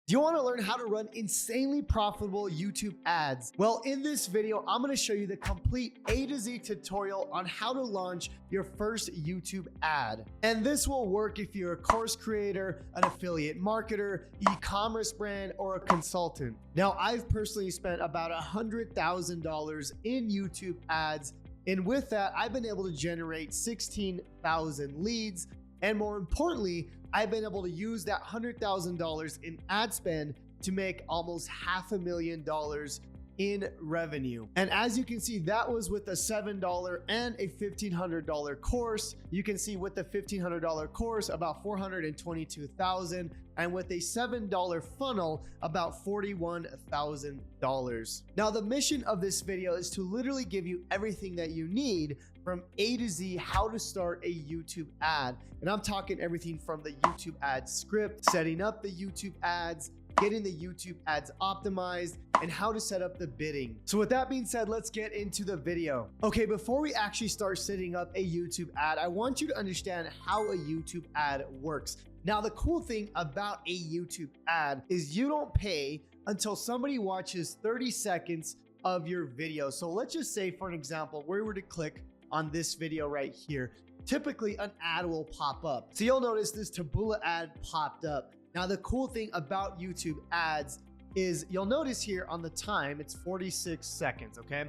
Do you want to learn how to run insanely profitable YouTube ads? Well, in this video, I'm going to show you the complete A to Z tutorial on how to launch your first YouTube ad. And this will work if you're a course creator, an affiliate marketer, e-commerce brand, or a consultant. Now, I've personally spent about $100,000 in YouTube ads. And with that, I've been able to generate 16,000 leads. And more importantly, I've been able to use that $100,000 in ad spend to make almost $500,000 in revenue. And as you can see, that was with a $7 and a $1,500 course. You can see with the $1,500 course, about $422,000, and with a $7 funnel, about $41,000. Now, the mission of this video is to literally give you everything that you need from A to Z, how to start a YouTube ad. And I'm talking everything from the YouTube ad script, setting up the YouTube ads, getting the YouTube ads optimized, and how to set up the bidding. So with that being said, let's get into the video. Okay, before we actually start setting up a YouTube ad, I want you to understand how a YouTube ad works. Now, the cool thing about a YouTube ad is you don't pay until somebody watches 30 seconds of your video. So let's just say, for an example, we were to click on this video right here. Typically, an ad will pop up. So you'll notice this Taboola ad popped up. Now, the cool thing about YouTube ads is you'll notice here on the time, it's 46 seconds, okay?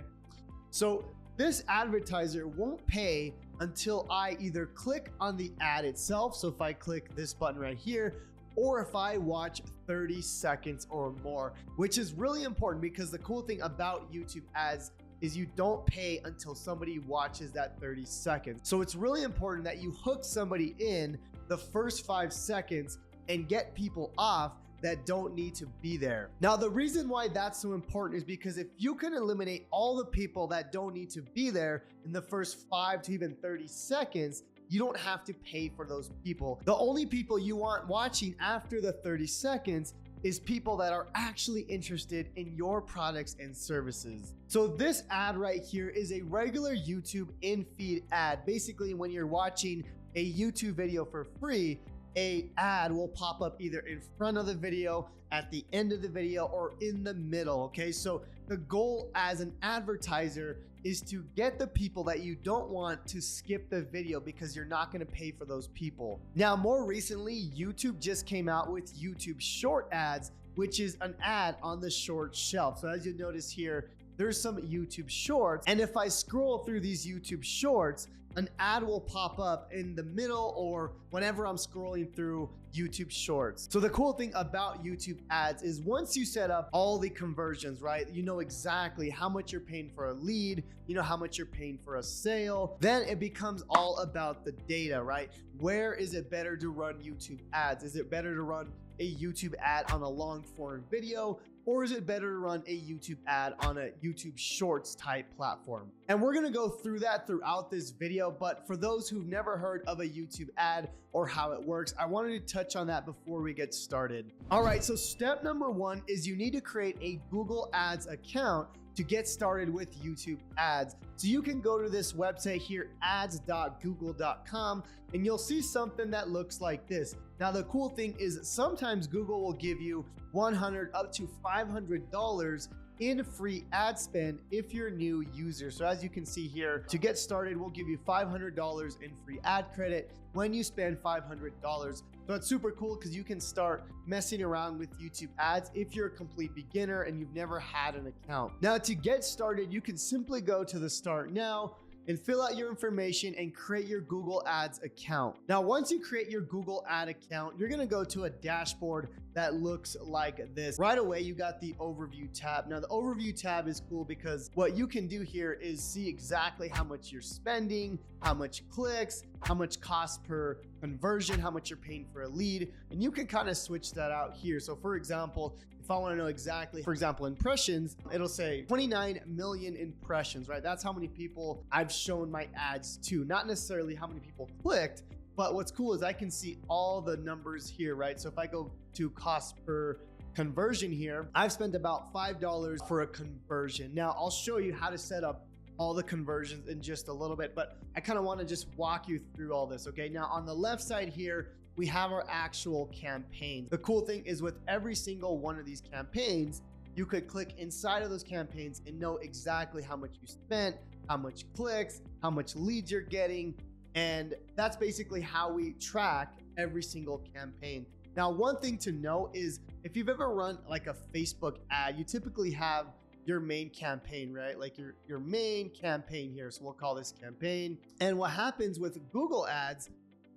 So this advertiser won't pay until I either click on the ad itself. So if I click this button right here, or if I watch 30 seconds or more, which is really important because the cool thing about YouTube ads is you don't pay until somebody watches that 30 seconds. So it's really important that you hook somebody in the first 5 seconds and get people off that don't need to be there. Now, the reason why that's so important is because if you can eliminate all the people that don't need to be there in the first 5 to even 30 seconds, you don't have to pay for those people. The only people you want watching after the 30 seconds is people that are actually interested in your products and services. So this ad right here is a regular YouTube in-feed ad. Basically, when you're watching a YouTube video for free, an ad will pop up either in front of the video, at the end of the video, or in the middle, okay? So the goal as an advertiser is to get the people that you don't want to skip the video because you're not gonna pay for those people. Now, more recently, YouTube just came out with YouTube short ads, which is an ad on the short shelf. So as you notice here, there's some YouTube shorts. And if I scroll through these YouTube shorts, an ad will pop up in the middle or whenever I'm scrolling through YouTube shorts. So the cool thing about YouTube ads is once you set up all the conversions, right? You know exactly how much you're paying for a lead, you know how much you're paying for a sale. Then it becomes all about the data, right? Where is it better to run YouTube ads? Is it better to run a YouTube ad on a long form video, or is it better to run a YouTube ad on a YouTube Shorts type platform? And we're gonna go through that throughout this video, but for those who've never heard of a YouTube ad or how it works, I wanted to touch on that before we get started. All right, so step number 1 is you need to create a Google Ads account to get started with YouTube ads. So you can go to this website here, ads.google.com, and you'll see something that looks like this. Now, the cool thing is sometimes Google will give you $100 up to $500 in free ad spend if you're a new user. So as you can see here, to get started, we'll give you $500 in free ad credit when you spend $500. So it's super cool because you can start messing around with YouTube ads if you're a complete beginner and you've never had an account. Now, to get started, you can simply go to the Start Now and fill out your information and create your Google Ads account. Now, once you create your Google Ad account, you're gonna go to a dashboard that looks like this. Right away, you got the Overview tab. Now, the Overview tab is cool because what you can do here is see exactly how much you're spending, how much clicks, how much cost per conversion, how much you're paying for a lead, and you can kind of switch that out here. So for example, if I want to know exactly, for example, impressions, it'll say 29 million impressions, right? That's how many people I've shown my ads to, not necessarily how many people clicked, but what's cool is I can see all the numbers here, right? So if I go to cost per conversion here, I've spent about $5 for a conversion. Now I'll show you how to set up all the conversions in just a little bit, but I kind of want to just walk you through all this. Okay, now on the left side here, we have our actual campaigns. The cool thing is with every single one of these campaigns, you could click inside of those campaigns and know exactly how much you spent, how much clicks, how much leads you're getting. And that's basically how we track every single campaign. Now, one thing to know is if you've ever run like a Facebook ad, you typically have your main campaign, right? Like your main campaign here. So we'll call this campaign. And what happens with Google ads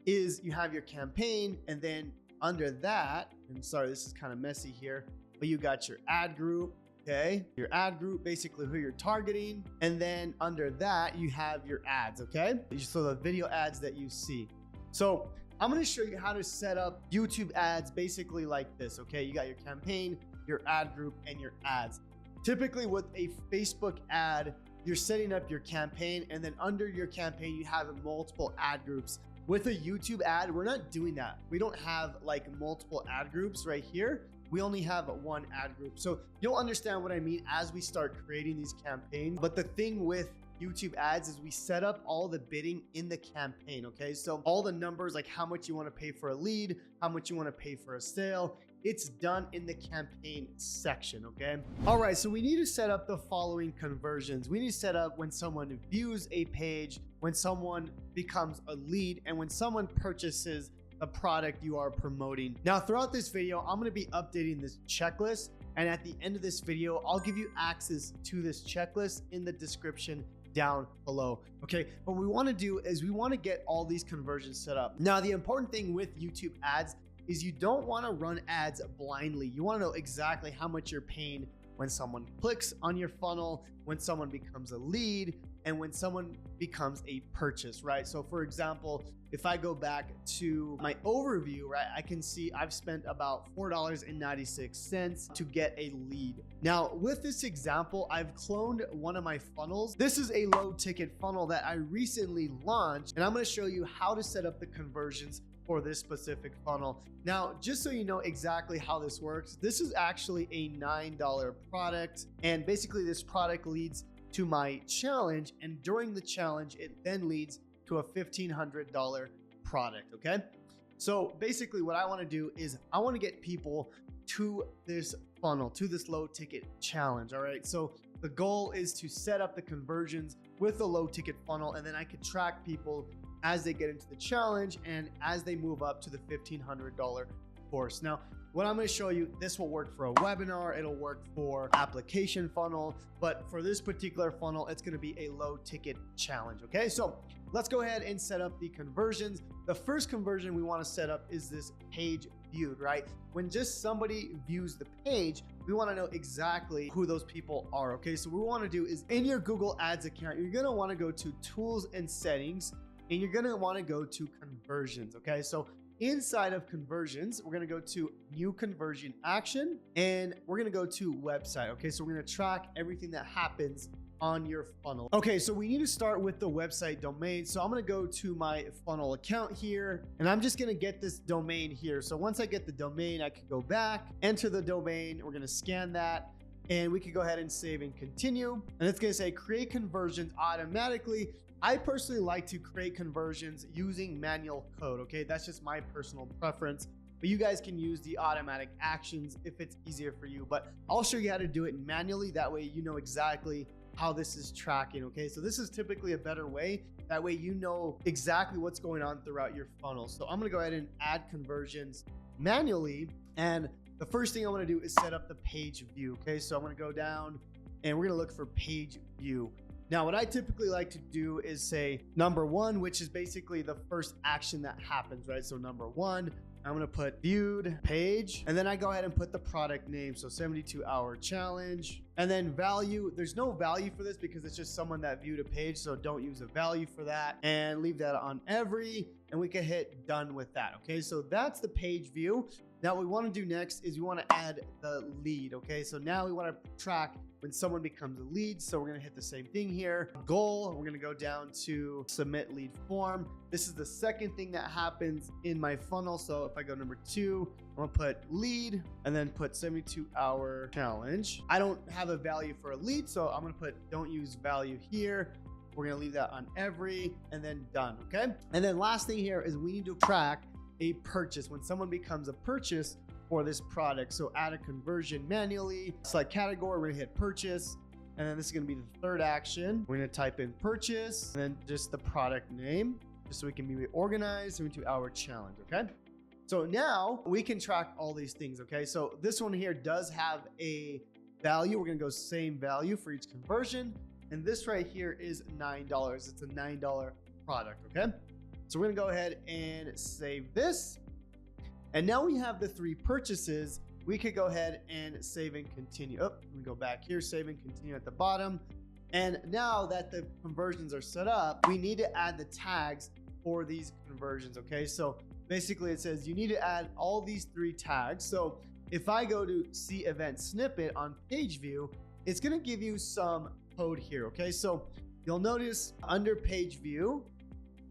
is you have your campaign, and then under that, and sorry, this is kind of messy here, but you got your ad group, okay? Your ad group, basically who you're targeting. And then under that, you have your ads, okay? So the video ads that you see. So I'm gonna show you how to set up YouTube ads basically like this, okay? You got your campaign, your ad group, and your ads. Typically with a Facebook ad, you're setting up your campaign, and then under your campaign, you have multiple ad groups. With a YouTube ad, we're not doing that. We don't have like multiple ad groups right here. We only have one ad group. So you'll understand what I mean as we start creating these campaigns. But the thing with YouTube ads is we set up all the bidding in the campaign, okay? So all the numbers, like how much you want to pay for a lead, how much you want to pay for a sale, it's done in the campaign section, okay? All right, so we need to set up the following conversions. We need to set up when someone views a page, when someone becomes a lead, and when someone purchases the product you are promoting. Now, throughout this video, I'm gonna be updating this checklist, and at the end of this video, I'll give you access to this checklist in the description down below. Okay, what we want to do is we want to get all these conversions set up. Now, the important thing with YouTube ads is you don't want to run ads blindly. You want to know exactly how much you're paying when someone clicks on your funnel, when someone becomes a lead, and when someone becomes a purchase, right? So for example, if I go back to my overview, right, I can see I've spent about $4.96 to get a lead. Now, with this example, I've cloned one of my funnels. This is a low ticket funnel that I recently launched, and I'm gonna show you how to set up the conversions for this specific funnel. Now, just so you know exactly how this works, this is actually a $9 product, and basically this product leads to my challenge, and during the challenge, it then leads to a $1,500 product, okay? So basically what I wanna do is I wanna get people to this funnel, to this low ticket challenge, all right? So the goal is to set up the conversions with a low ticket funnel, and then I could track people as they get into the challenge and as they move up to the $1,500 course. Now, what I'm going to show you, this will work for a webinar, it'll work for application funnel, but for this particular funnel, it's going to be a low ticket challenge. Okay, so let's go ahead and set up the conversions. The first conversion we want to set up is this page viewed, right? When just somebody views the page, we want to know exactly who those people are. Okay, so what we want to do is in your Google Ads account, you're going to want to go to tools and settings, and you're going to want to go to conversions. Okay, so inside of conversions, we're going to go to new conversion action, and we're going to go to website. Okay, so we're going to track everything that happens on your funnel. Okay, so we need to start with the website domain. So I'm going to go to my funnel account here, and I'm just going to get this domain here. So once I get the domain, I can go back, enter the domain. We're going to scan that, and we can go ahead and save and continue. And it's going to say create conversions automatically. I personally like to create conversions using manual code, okay? That's just my personal preference, but you guys can use the automatic actions if it's easier for you, but I'll show you how to do it manually. That way you know exactly how this is tracking, okay? So this is typically a better way. That way you know exactly what's going on throughout your funnel. So I'm gonna go ahead and add conversions manually, and the first thing I wanna do is set up the page view, okay? So I'm gonna go down and we're gonna look for page view. Now, what I typically like to do is say number one, which is basically the first action that happens, right? So number one, I'm gonna put viewed page, and then I go ahead and put the product name. So 72-hour challenge, and then value. There's no value for this because it's just someone that viewed a page. So don't use a value for that, and leave that on every, and we can hit done with that. Okay, so that's the page view. Now what we want to do next is we want to add the lead. Okay, so now we want to track when someone becomes a lead. So we're going to hit the same thing here. Goal, we're going to go down to submit lead form. This is the second thing that happens in my funnel. So if I go number 2, I'm going to put lead and then put 72-hour challenge. I don't have a value for a lead, so I'm going to put don't use value here. We're going to leave that on every, and then done. Okay, and then last thing here is we need to track a purchase, when someone becomes a purchase for this product. So add a conversion manually, select category, we're gonna hit purchase. And then this is gonna be the third action. We're gonna type in purchase and then just the product name, just so we can be organized into our challenge, okay? So now we can track all these things, okay? So this one here does have a value. We're gonna go same value for each conversion. And this right here is $9. It's a $9 product, okay? So we're gonna go ahead and save this. And now we have the 3 purchases. We could go ahead and save and continue. Oh, let me go back here, save and continue at the bottom. And now that the conversions are set up, we need to add the tags for these conversions, okay? So basically it says you need to add all these 3 tags. So if I go to see event snippet on page view, it's gonna give you some code here, okay? So you'll notice under page view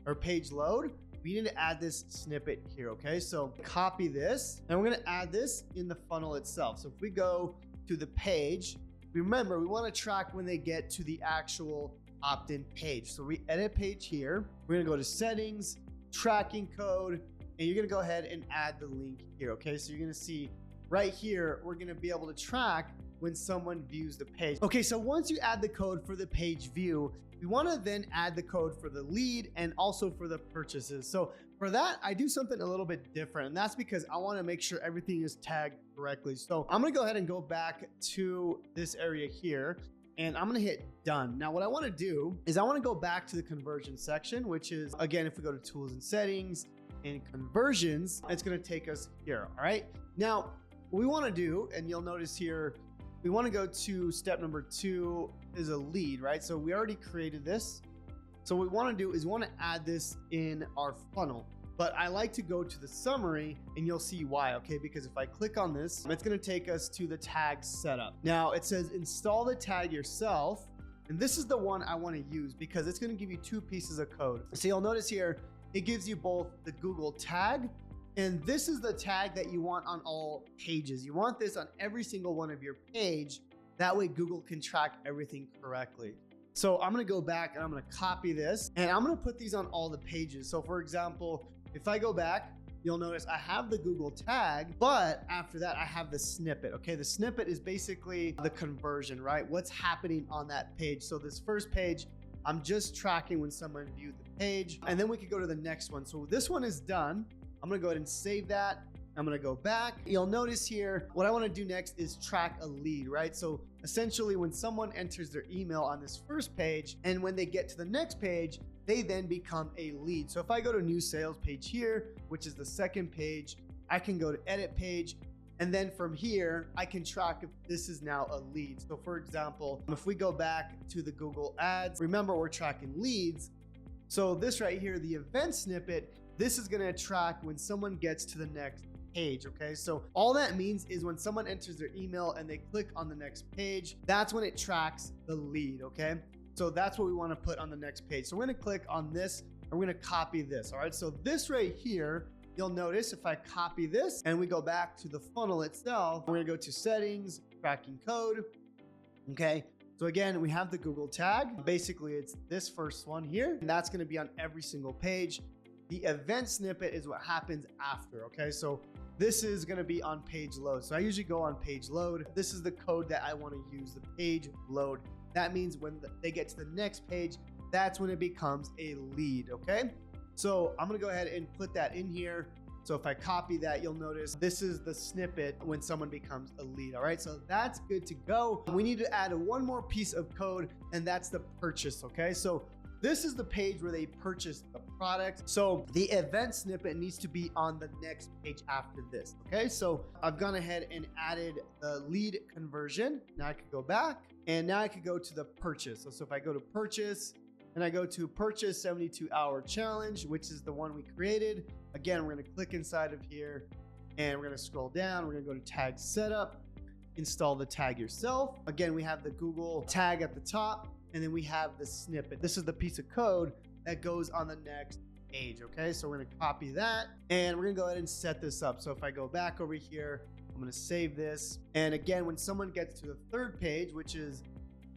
or page load, we need to add this snippet here, okay? So copy this, and we're gonna add this in the funnel itself. So if we go to the page, remember, we wanna track when they get to the actual opt-in page. So we edit page here, we're gonna go to settings, tracking code, and you're gonna go ahead and add the link here, okay? So you're gonna see right here, we're gonna be able to track when someone views the page. Okay, so once you add the code for the page view, we wanna then add the code for the lead and also for the purchases. So for that, I do something a little bit different, and that's because I wanna make sure everything is tagged correctly. So I'm gonna go ahead and go back to this area here, and I'm gonna hit done. Now what I wanna do is I wanna go back to the conversion section, which is, again, if we go to tools and settings and conversions, it's gonna take us here, all right? Now, what we wanna do, and you'll notice here, we want to go to step number 2 is a lead, right? So we already created this. So what we want to do is we want to add this in our funnel, but I like to go to the summary and you'll see why, okay? Because if I click on this, it's going to take us to the tag setup. Now it says install the tag yourself. And this is the one I want to use because it's going to give you 2 pieces of code. So you'll notice here, it gives you both the Google tag, and this is the tag that you want on all pages. You want this on every single one of your page. That way Google can track everything correctly. So I'm gonna go back and I'm gonna copy this and I'm gonna put these on all the pages. So for example, if I go back, you'll notice I have the Google tag, but after that I have the snippet, okay? The snippet is basically the conversion, right? What's happening on that page. So this first page, I'm just tracking when someone viewed the page, and then we could go to the next one. So this one is done. I'm gonna go ahead and save that. I'm gonna go back. You'll notice here, what I wanna do next is track a lead, right? So essentially when someone enters their email on this first page, and when they get to the next page, they then become a lead. So if I go to new sales page here, which is the second page, I can go to edit page. And then from here, I can track if this is now a lead. So for example, if we go back to the Google ads, remember we're tracking leads. So this right here, the event snippet, this is gonna track when someone gets to the next page, okay? So all that means is when someone enters their email and they click on the next page, that's when it tracks the lead, okay? So that's what we wanna put on the next page. So we're gonna click on this and we're gonna copy this, all right? So this right here, you'll notice if I copy this and we go back to the funnel itself, we're gonna go to settings, tracking code, okay? So again, we have the Google tag. Basically, it's this first one here, and that's gonna be on every single page. The event snippet is what happens after, okay? So this is gonna be on page load. So I usually go on page load. This is the code that I wanna use, the page load. That means when they get to the next page, that's when it becomes a lead, okay? So I'm gonna go ahead and put that in here. So if I copy that, you'll notice this is the snippet when someone becomes a lead, all right? So that's good to go. We need to add one more piece of code, and that's the purchase, okay? So this is the page where they purchase the product. So the event snippet needs to be on the next page after this, okay? So I've gone ahead and added the lead conversion. Now I could go back, and now I could go to the purchase. So if I go to purchase, and I go to purchase 72-hour challenge, which is the one we created. Again, we're gonna click inside of here and we're gonna scroll down. We're gonna go to tag setup, install the tag yourself. Again, we have the Google tag at the top, and then we have the snippet. This is the piece of code that goes on the next page, okay? So we're gonna copy that and we're gonna go ahead and set this up. So if I go back over here, I'm gonna save this. And again, when someone gets to the third page, which is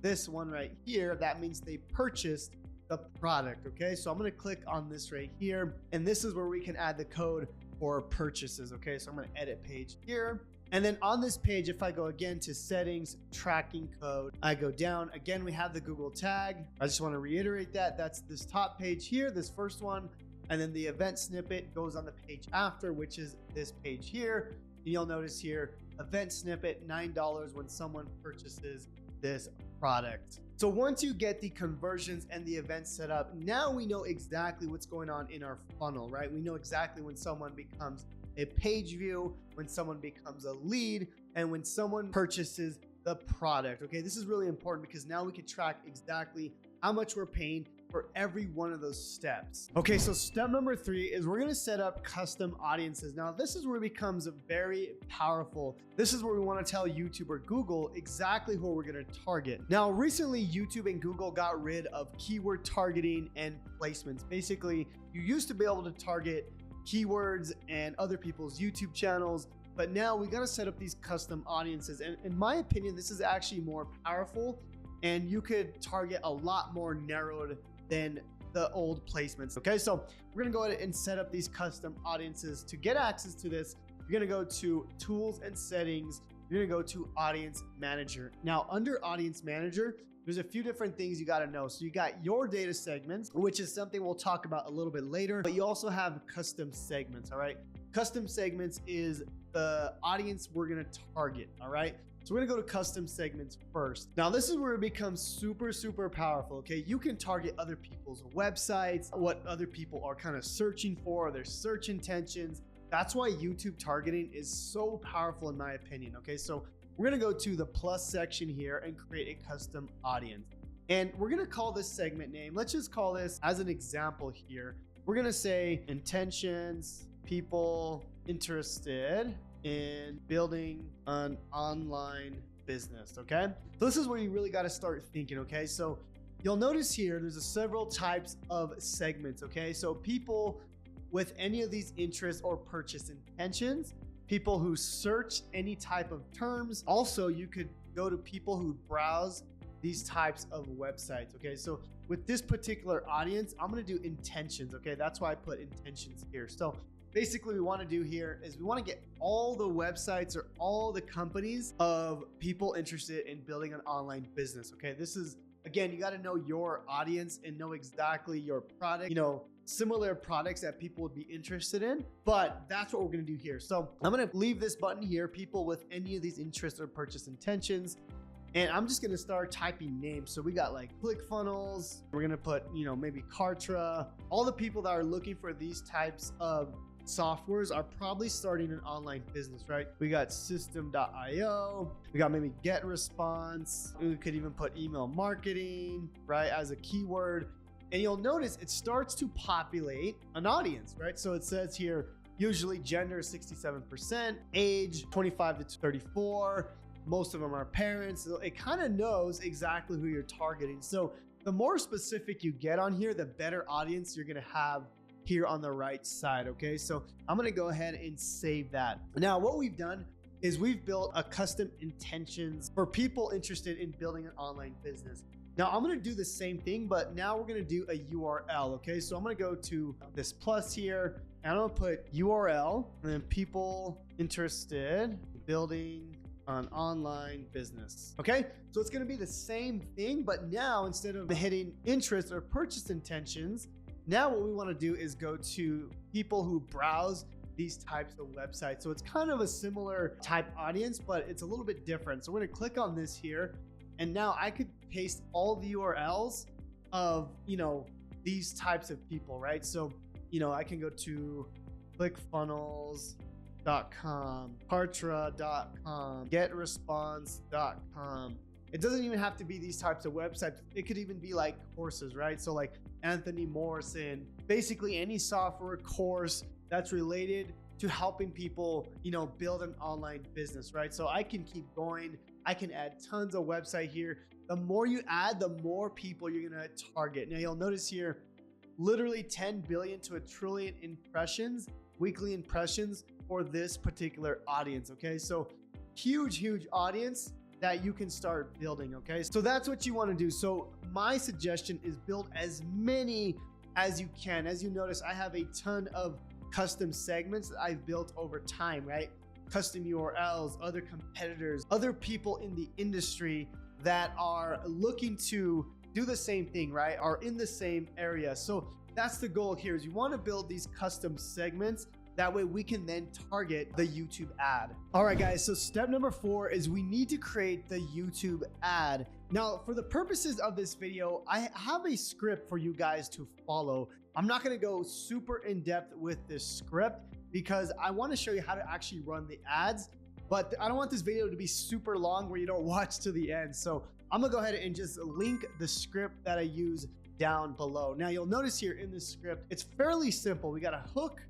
this one right here, that means they purchased the product, okay? So I'm gonna click on this right here, and this is where we can add the code for purchases. Okay, so I'm going to edit page here. And then on this page, if I go again to settings, tracking code, I go down again, we have the Google tag. I just want to reiterate that that's this top page here, this first one. And then the event snippet goes on the page after, which is this page here. You'll notice here, event snippet, $9 when someone purchases this product. So once you get the conversions and the events set up, now we know exactly what's going on in our funnel, right? We know exactly when someone becomes a page view, when someone becomes a lead, and when someone purchases the product. Okay, this is really important because now we can track exactly how much we're paying for every one of those steps. Okay, so step number 3 is we're gonna set up custom audiences. Now, this is where it becomes very powerful. This is where we wanna tell YouTube or Google exactly who we're gonna target. Now, recently, YouTube and Google got rid of keyword targeting and placements. Basically, you used to be able to target keywords and other people's YouTube channels, but now we gotta set up these custom audiences. And in my opinion, this is actually more powerful, and you could target a lot more narrowed than the old placements. Okay, so we're gonna go ahead and set up these custom audiences. To get access to this, you're gonna go to tools and settings. You're gonna go to audience manager. Now, under audience manager, there's a few different things you gotta know. So you got your data segments, which is something we'll talk about a little bit later, but you also have custom segments, all right? Custom segments is the audience we're gonna target, all right? So we're gonna go to custom segments first. Now, this is where it becomes super powerful, okay? You can target other people's websites, what other people are kind of searching for, their search intentions. That's why YouTube targeting is so powerful in my opinion, okay? So we're gonna go to the plus section here and create a custom audience. And we're gonna call this segment name. Let's just call this as an example here. We're gonna say intentions, people interested in building an online business, okay? So this is where you really got to start thinking, okay? So you'll notice here, there's several types of segments, okay? So people with any of these interests or purchase intentions, people who search any type of terms. Also, you could go to people who browse these types of websites, okay? So with this particular audience, I'm gonna do intentions, okay? That's why I put intentions here. So basically, we want to do here is we want to get all the websites or all the companies of people interested in building an online business. Okay, this is, again, you got to know your audience and know exactly your product, you know, similar products that people would be interested in, but that's what we're going to do here. So I'm going to leave this button here, people with any of these interests or purchase intentions. And I'm just gonna start typing names. So we got like ClickFunnels. We're gonna put, you know, maybe Kartra. All the people that are looking for these types of softwares are probably starting an online business, right? We got system.io. We got maybe GetResponse. We could even put email marketing, right, as a keyword. And you'll notice it starts to populate an audience, right? So it says here, usually gender 67%, age 25 to 34. Most of them are parents. So it kind of knows exactly who you're targeting. So the more specific you get on here, the better audience you're going to have here on the right side. Okay, so I'm going to go ahead and save that. Now, what we've done is we've built a custom intentions for people interested in building an online business. Now, I'm going to do the same thing, but now we're going to do a URL. Okay, so I'm going to go to this plus here and I'm going to put URL and then people interested in building an online business. Okay, so it's going to be the same thing, but now instead of hitting interest or purchase intentions, now what we want to do is go to people who browse these types of websites. So it's kind of a similar type audience, but it's a little bit different. So we're going to click on this here, and now I could paste all the URLs of, you know, these types of people, right? So, you know, I can go to ClickFunnels.com, Kartra.com, GetResponse.com. It doesn't even have to be these types of websites. It could even be like courses, right? So like Anthony Morrison, basically any software course that's related to helping people, you know, build an online business, right? So I can keep going. I can add tons of website here. The more you add, the more people you're gonna target. Now you'll notice here, literally 10 billion to a trillion impressions, weekly impressions for this particular audience, okay? So huge audience that you can start building, okay? So that's what you want to do. So my suggestion is build as many as you can. As you notice, I have a ton of custom segments that I've built over time, right? Custom URLs, other competitors, other people in the industry that are looking to do the same thing, right? Are in the same area. So that's the goal here, is you want to build these custom segments. That way we can then target the YouTube ad. All right, guys, so step number 4 is we need to create the YouTube ad. Now, for the purposes of this video, I have a script for you guys to follow. I'm not gonna go super in depth with this script because I wanna show you how to actually run the ads, but I don't want this video to be super long where you don't watch to the end. So I'm gonna go ahead and just link the script that I use down below. Now you'll notice here in this script, it's fairly simple. We got a hook,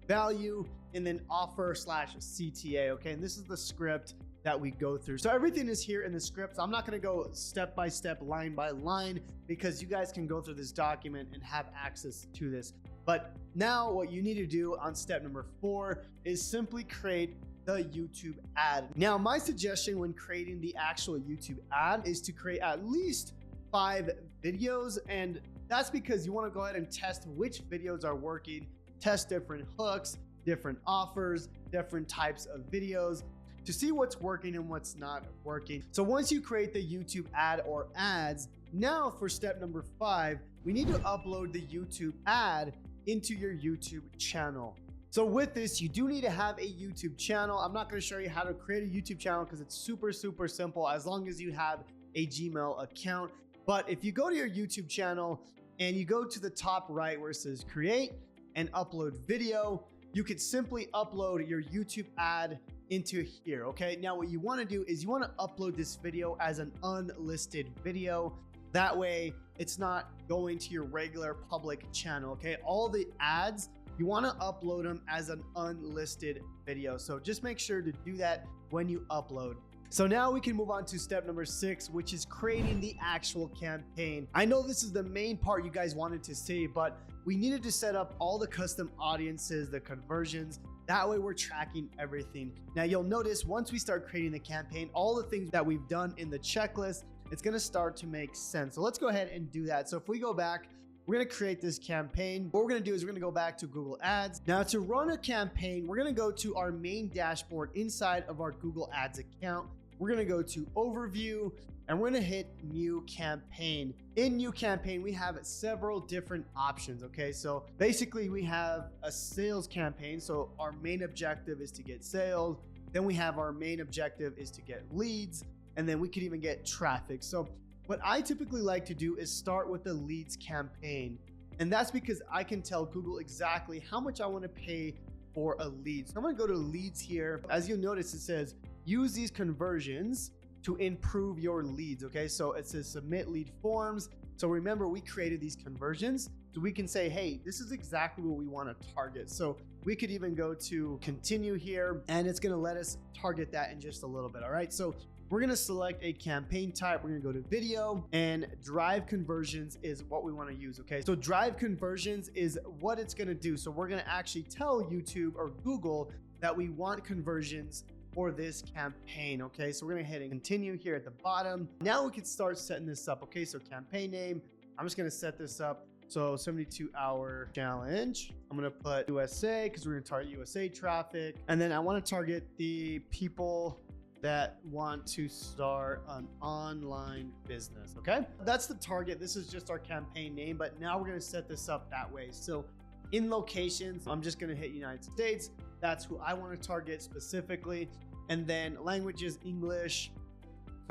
value, and then offer / CTA, okay? And this is the script that we go through. So everything is here in the script. I'm not gonna go step by step, line by line, because you guys can go through this document and have access to this. But now what you need to do on step number 4 is simply create the YouTube ad. Now, my suggestion when creating the actual YouTube ad is to create at least 5 videos. And that's because you wanna go ahead and test which videos are working, test different hooks, different offers, different types of videos to see what's working and what's not working. So once you create the YouTube ad or ads, now for step number 5, we need to upload the YouTube ad into your YouTube channel. So with this, you do need to have a YouTube channel. I'm not gonna show you how to create a YouTube channel because it's super simple as long as you have a Gmail account. But if you go to your YouTube channel and you go to the top right where it says create and upload video, you could simply upload your YouTube ad into here, okay? Now what you wanna do is you wanna upload this video as an unlisted video. That way it's not going to your regular public channel, okay? All the ads, you wanna upload them as an unlisted video. So just make sure to do that when you upload. So now we can move on to step number 6, which is creating the actual campaign. I know this is the main part you guys wanted to see, but we needed to set up all the custom audiences, the conversions. That way we're tracking everything. Now you'll notice once we start creating the campaign, all the things that we've done in the checklist, it's gonna start to make sense. So let's go ahead and do that. So if we go back, we're gonna create this campaign. What we're gonna do is we're gonna go back to Google Ads. Now to run a campaign, we're gonna go to our main dashboard inside of our Google Ads account. We're gonna go to overview and we're gonna hit new campaign. In new campaign, we have several different options, okay? So basically we have a sales campaign. So our main objective is to get sales. Then we have our main objective is to get leads. And then we could even get traffic. So what I typically like to do is start with the leads campaign. And that's because I can tell Google exactly how much I wanna pay for a lead. So I'm gonna go to leads here. As you'll notice, it says, use these conversions to improve your leads, okay? So it says submit lead forms. So remember, we created these conversions, so we can say, hey, this is exactly what we wanna target. So we could even go to continue here, and it's gonna let us target that in just a little bit, all right? So we're gonna select a campaign type. We're gonna go to video, and drive conversions is what we wanna use, okay? So drive conversions is what it's gonna do. So we're gonna actually tell YouTube or Google that we want conversions for this campaign, okay? So we're gonna hit and continue here at the bottom. Now we can start setting this up, okay? So campaign name, I'm just gonna set this up. So 72-hour challenge. I'm gonna put USA because we're gonna target USA traffic. And then I wanna target the people that want to start an online business, okay? That's the target. This is just our campaign name, but now we're gonna set this up that way. So in locations, I'm just gonna hit United States. That's who I wanna target specifically. And then languages, English.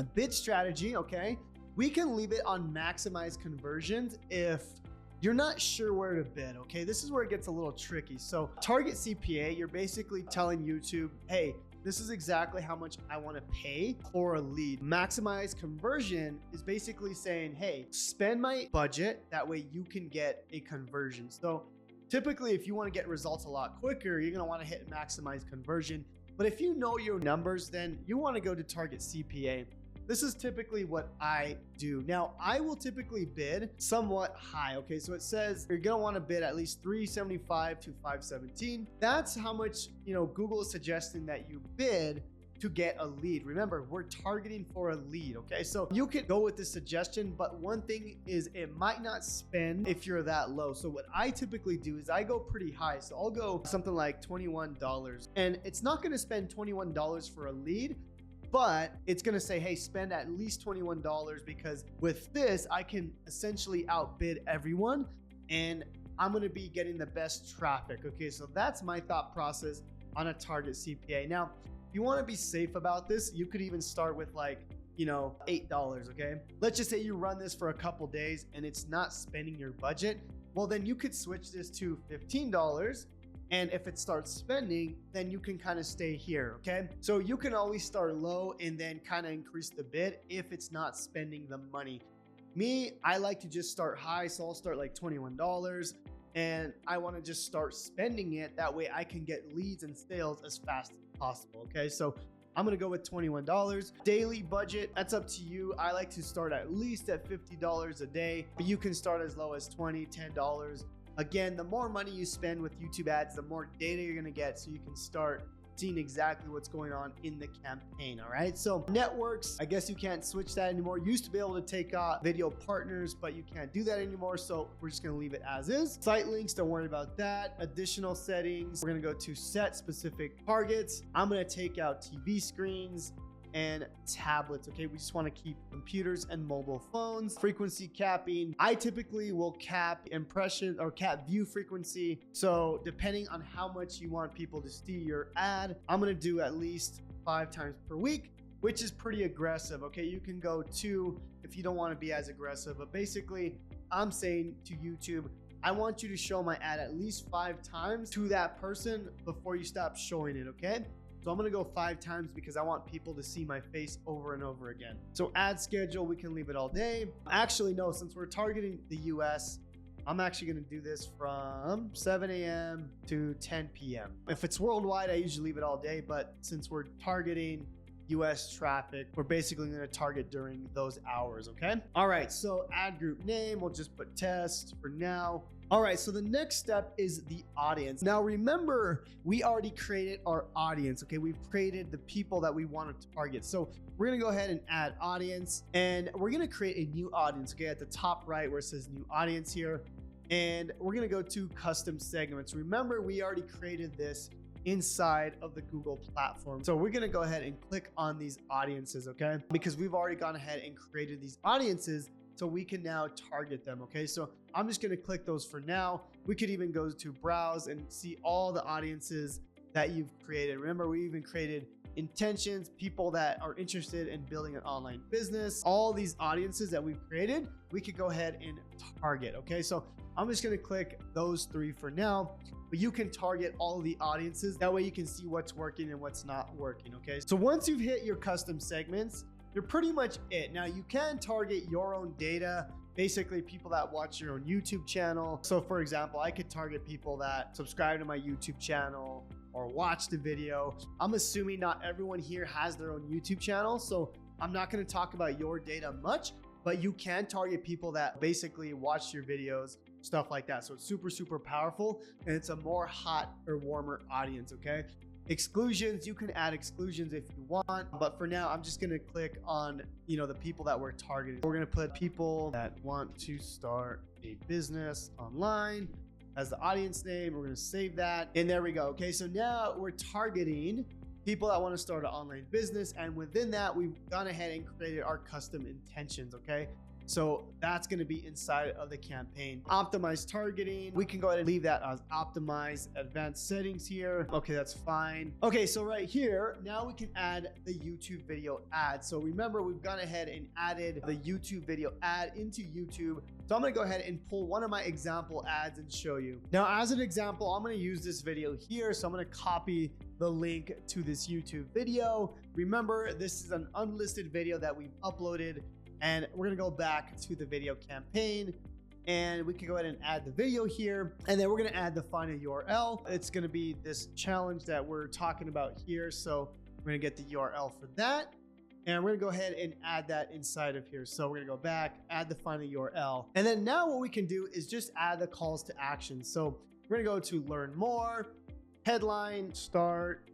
A bid strategy, okay? We can leave it on maximize conversions if you're not sure where to bid, okay? This is where it gets a little tricky. So target CPA, you're basically telling YouTube, hey, this is exactly how much I want to pay for a lead. Maximize conversion is basically saying, hey, spend my budget. That way you can get a conversion. So typically, if you want to get results a lot quicker, you're going to want to hit maximize conversion. But if you know your numbers, then you want to go to target CPA. This is typically what I do. Now, I will typically bid somewhat high, okay? So it says you're gonna wanna bid at least 375 to 517. That's how much, Google is suggesting that you bid to get a lead. Remember, we're targeting for a lead, okay? So you could go with this suggestion, but one thing is it might not spend if you're that low. So what I typically do is I go pretty high. So I'll go something like $21, and it's not gonna spend $21 for a lead, but it's gonna say, hey, spend at least $21, because with this, I can essentially outbid everyone, and I'm gonna be getting the best traffic, okay? So that's my thought process on a target CPA. Now, if you wanna be safe about this, you could even start with like, $8, okay? Let's just say you run this for a couple days and it's not spending your budget. Well, then you could switch this to $15. And if it starts spending, then you can kind of stay here, okay? So you can always start low and then kind of increase the bid if it's not spending the money. Me, I like to just start high, so I'll start like $21, and I want to just start spending it. That way I can get leads and sales as fast as possible, okay? So I'm gonna go with $21. Daily budget, that's up to you. I like to start at least at $50 a day, but you can start as low as $20, $10. Again, the more money you spend with YouTube ads, the more data you're gonna get, so you can start seeing exactly what's going on in the campaign, all right? So networks, I guess you can't switch that anymore. You used to be able to take video partners, but you can't do that anymore, so we're just gonna leave it as is. Site links, don't worry about that. Additional settings, we're gonna go to set specific targets. I'm gonna take out TV screens and tablets, okay? We just want to keep computers and mobile phones. Frequency capping, I typically will cap impression or cap view frequency. So depending on how much you want people to see your ad, I'm gonna do at least 5 times per week, which is pretty aggressive, okay? You can go 2 if you don't want to be as aggressive, but basically I'm saying to YouTube, I want you to show my ad at least 5 times to that person before you stop showing it, okay? So I'm gonna go 5 times because I want people to see my face over and over again. So ad schedule, we can leave it all day. Actually, no, since we're targeting the US, I'm actually gonna do this from 7 a.m. to 10 p.m. If it's worldwide, I usually leave it all day, but since we're targeting US traffic, we're basically gonna target during those hours, okay? All right, so ad group name, we'll just put test for now. All right, so the next step is the audience. Now remember, we already created our audience, okay? We've created the people that we want to target. So we're gonna go ahead and add audience, and we're gonna create a new audience, okay? At the top right where it says new audience here, and we're gonna go to custom segments. Remember, we already created this inside of the Google platform. So we're gonna go ahead and click on these audiences, okay? Because we've already gone ahead and created these audiences, so we can now target them, okay? So I'm just gonna click those for now. We could even go to browse and see all the audiences that you've created. Remember, we even created intentions, people that are interested in building an online business. All these audiences that we've created, we could go ahead and target, okay? So I'm just gonna click those 3 for now, but you can target all of the audiences. That way you can see what's working and what's not working, okay? So once you've hit your custom segments, you're pretty much it. Now you can target your own data, basically people that watch your own YouTube channel. So for example, I could target people that subscribe to my YouTube channel or watch the video. I'm assuming not everyone here has their own YouTube channel, so I'm not gonna talk about your data much, but you can target people that basically watch your videos, stuff like that. So it's super, super powerful, and it's a more hot or warmer audience, okay? Exclusions, you can add exclusions if you want, but for now, I'm just gonna click on, the people that we're targeting. We're gonna put people that want to start a business online as the audience name. We're gonna save that, and there we go. Okay, so now we're targeting people that want to start an online business, and within that, we've gone ahead and created our custom intentions, okay? So that's going to be inside of the campaign. Optimize targeting. We can go ahead and leave that as optimize. Advanced settings here. Okay, that's fine. Okay, so right here, now we can add the YouTube video ad. So remember, we've gone ahead and added the YouTube video ad into YouTube. So I'm going to go ahead and pull one of my example ads and show you. Now, as an example, I'm going to use this video here. So I'm going to copy the link to this YouTube video. Remember, this is an unlisted video that we've uploaded, and we're gonna go back to the video campaign, and we can go ahead and add the video here, and then we're gonna add the final URL. It's gonna be this challenge that we're talking about here. So we're gonna get the URL for that, and we're gonna go ahead and add that inside of here. So we're gonna go back, add the final URL, and then now what we can do is just add the calls to action. So we're gonna go to learn more, headline, start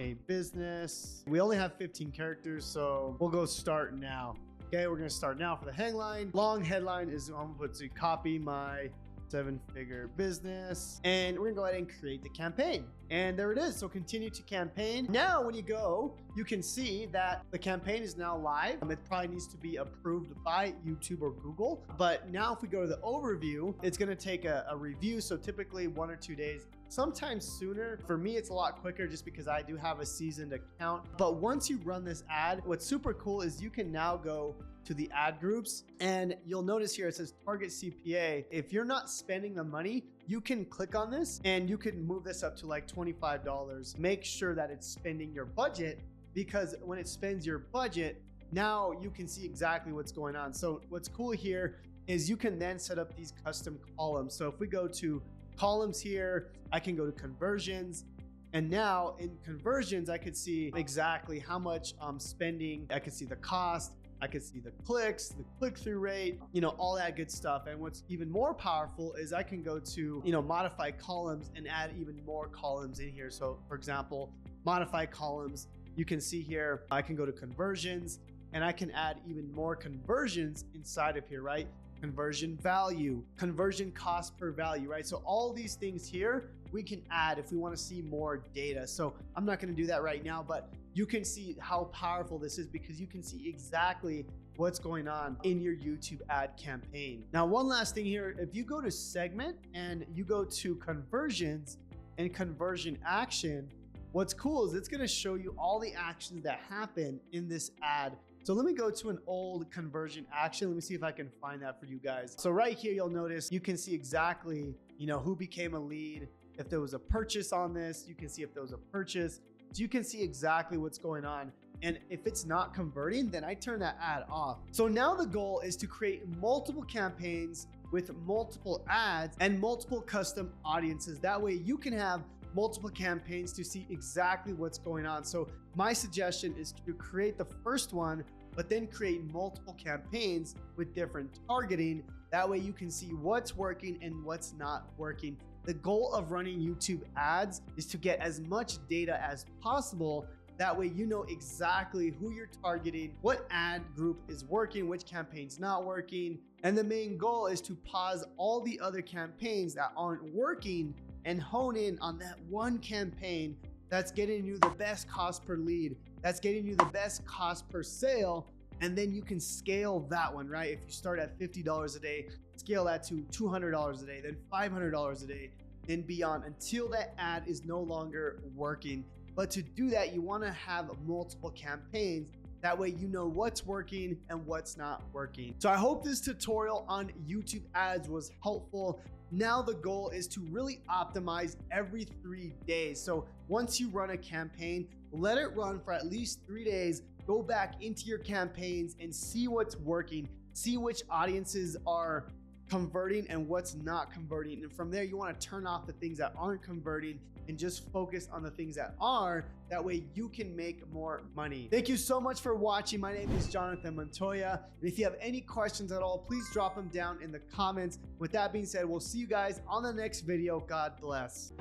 a business. We only have 15 characters, so we'll go start now. Okay, we're gonna start now for the headline. Long headline is I'm gonna put to copy my 7-figure business, and we're gonna go ahead and create the campaign. And there it is. So continue to campaign. Now when you go, you can see that the campaign is now live. It probably needs to be approved by YouTube or Google, but now if we go to the overview, it's gonna take a review. So typically 1 or 2 days, sometimes sooner. For me, it's a lot quicker just because I do have a seasoned account. But once you run this ad, what's super cool is you can now go to the ad groups, and you'll notice here it says target CPA. If you're not spending the money, you can click on this and you can move this up to like $25. Make sure that it's spending your budget, because when it spends your budget, now you can see exactly what's going on. So what's cool here is you can then set up these custom columns. So if we go to columns here, I can go to conversions. And now in conversions, I could see exactly how much I'm spending. I could see the cost. I could see the clicks, the click-through rate, all that good stuff. And what's even more powerful is I can go to, modify columns and add even more columns in here. So for example, modify columns, you can see here, I can go to conversions and I can add even more conversions inside of here, right? Conversion value, conversion cost per value, right? So all these things here, we can add if we want to see more data. So I'm not going to do that right now, but you can see how powerful this is because you can see exactly what's going on in your YouTube ad campaign. Now, one last thing here, if you go to segment and you go to conversions and conversion action, what's cool is it's going to show you all the actions that happen in this ad. So let me go to an old conversion action. Let me see if I can find that for you guys. So right here, you'll notice you can see exactly, who became a lead. If there was a purchase on this, you can see if there was a purchase. So you can see exactly what's going on. And if it's not converting, then I turn that ad off. So now the goal is to create multiple campaigns with multiple ads and multiple custom audiences. That way you can have multiple campaigns to see exactly what's going on. So my suggestion is to create the first one, but then create multiple campaigns with different targeting. That way you can see what's working and what's not working. The goal of running YouTube ads is to get as much data as possible. That way you know exactly who you're targeting, what ad group is working, which campaign's not working. And the main goal is to pause all the other campaigns that aren't working and hone in on that one campaign that's getting you the best cost per lead, that's getting you the best cost per sale. And then you can scale that one, right? If you start at $50 a day, scale that to $200 a day, then $500 a day, and beyond until that ad is no longer working. But to do that, you want to have multiple campaigns. That way you know what's working and what's not working. So I hope this tutorial on YouTube ads was helpful. Now the goal is to really optimize every 3 days. So once you run a campaign, let it run for at least 3 days. Go back into your campaigns and see what's working, see which audiences are converting and what's not converting. And from there, you want to turn off the things that aren't converting and just focus on the things that are. That way you can make more money. Thank you so much for watching. My name is Jonathan Montoya. And if you have any questions at all, please drop them down in the comments. With that being said, we'll see you guys on the next video. God bless.